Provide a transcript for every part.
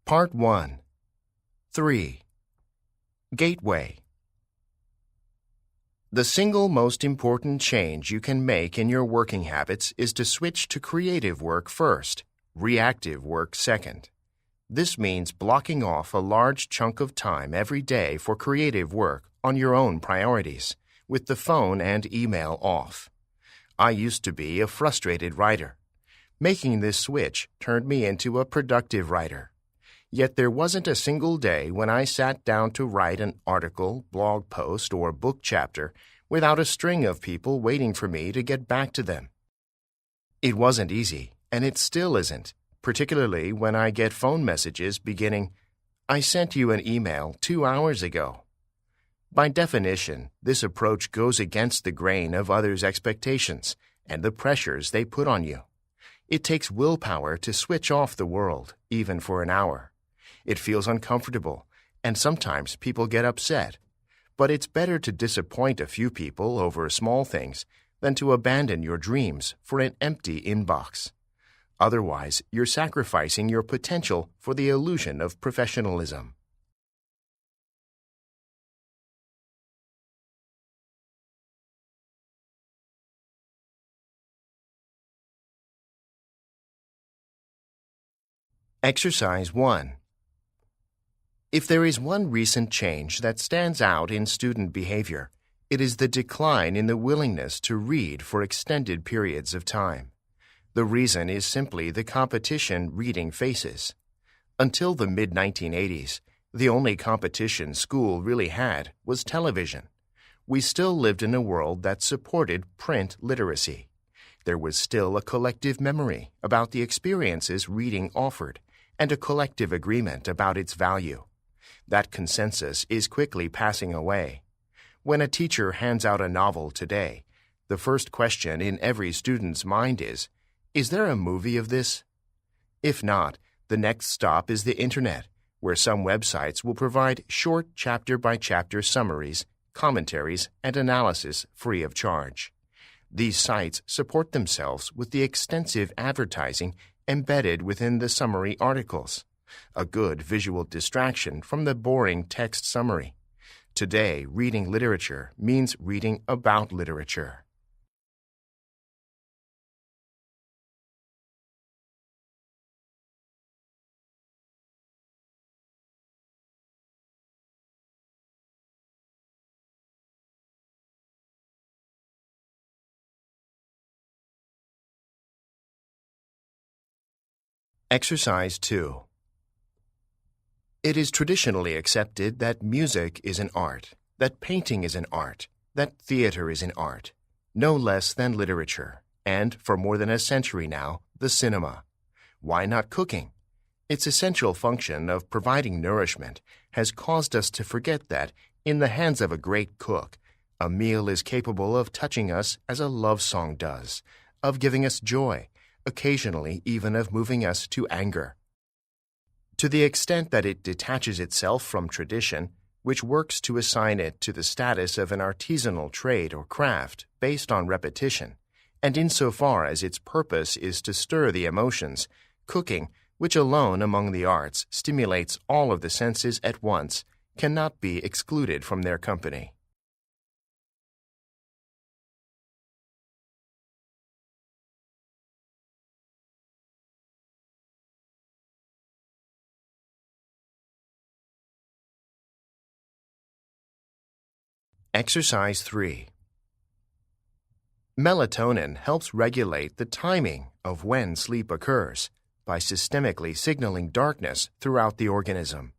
Part 1. 3. Gateway. The single most important change you can make in your working habits is to switch to creative work first, reactive work second. This means blocking off a large chunk of time every day for creative work on your own priorities, with the phone and email off. I used to be a frustrated writer. Making this switch turned me into a productive writer. Yet there wasn't a single day when I sat down to write an article, blog post, or book chapter without a string of people waiting for me to get back to them. It wasn't easy, and it still isn't, particularly when I get phone messages beginning, "I sent you an email 2 hours ago." By definition, this approach goes against the grain of others' expectations and the pressures they put on you. It takes willpower to switch off the world, even for an hour. It feels uncomfortable, and sometimes people get upset. But it's better to disappoint a few people over small things than to abandon your dreams for an empty inbox. Otherwise, you're sacrificing your potential for the illusion of professionalism. Exercise 1. If there is one recent change that stands out in student behavior, it is the decline in the willingness to read for extended periods of time. The reason is simply the competition reading faces. Until the mid-1980s, the only competition school really had was television. We still lived in a world that supported print literacy. There was still a collective memory about the experiences reading offered and a collective agreement about its value. That consensus is quickly passing away. When a teacher hands out a novel today, the first question in every student's mind is there a movie of this? If not, the next stop is the Internet, where some websites will provide short chapter-by-chapter summaries, commentaries, and analysis free of charge. These sites support themselves with the extensive advertising embedded within the summary articles, a good visual distraction from the boring text summary. Today, reading literature means reading about literature. Exercise 2. It is traditionally accepted that music is an art, that painting is an art, that theater is an art, no less than literature, and, for more than a century now, the cinema. Why not cooking? Its essential function of providing nourishment has caused us to forget that, in the hands of a great cook, a meal is capable of touching us as a love song does, of giving us joy, occasionally even of moving us to anger. To the extent that it detaches itself from tradition, which works to assign it to the status of an artisanal trade or craft based on repetition, and insofar as its purpose is to stir the emotions, cooking, which alone among the arts stimulates all of the senses at once, cannot be excluded from their company. Exercise 3. Melatonin helps regulate the timing of when sleep occurs by systemically signaling darkness throughout the organism.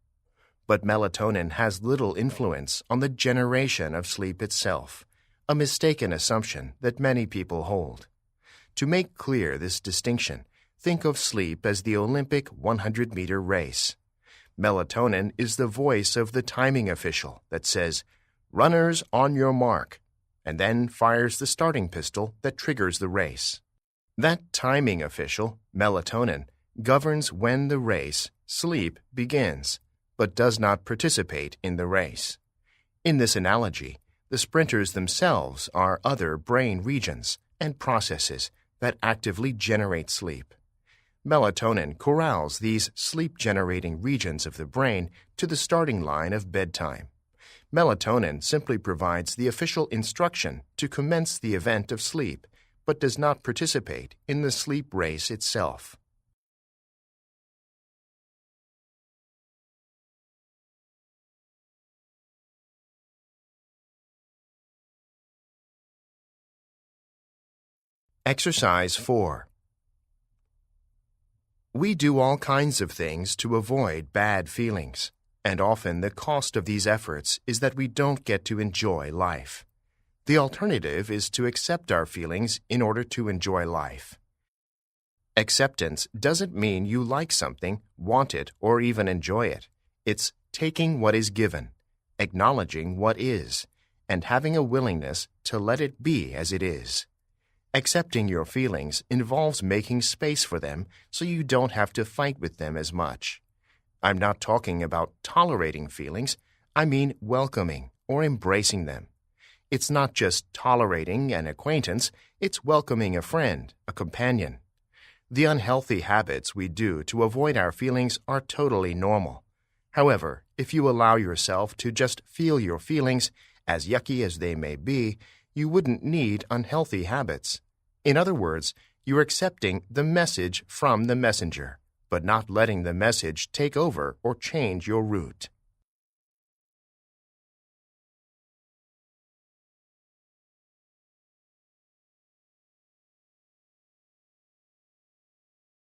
But melatonin has little influence on the generation of sleep itself, a mistaken assumption that many people hold. To make clear this distinction, think of sleep as the Olympic 100-meter race. Melatonin is the voice of the timing official that says, "Runners on your mark," and then fires the starting pistol that triggers the race. That timing official, melatonin, governs when the race, sleep, begins, but does not participate in the race. In this analogy, the sprinters themselves are other brain regions and processes that actively generate sleep. Melatonin corrals these sleep-generating regions of the brain to the starting line of bedtime. Melatonin simply provides the official instruction to commence the event of sleep, but does not participate in the sleep race itself. Exercise 4. We do all kinds of things to avoid bad feelings, and often the cost of these efforts is that we don't get to enjoy life. The alternative is to accept our feelings in order to enjoy life. Acceptance doesn't mean you like something, want it, or even enjoy it. It's taking what is given, acknowledging what is, and having a willingness to let it be as it is. Accepting your feelings involves making space for them so you don't have to fight with them as much. I'm not talking about tolerating feelings, I mean welcoming or embracing them. It's not just tolerating an acquaintance, it's welcoming a friend, a companion. The unhealthy habits we do to avoid our feelings are totally normal. However, if you allow yourself to just feel your feelings, as yucky as they may be, you wouldn't need unhealthy habits. In other words, you're accepting the message from the messenger, but not letting the message take over or change your route.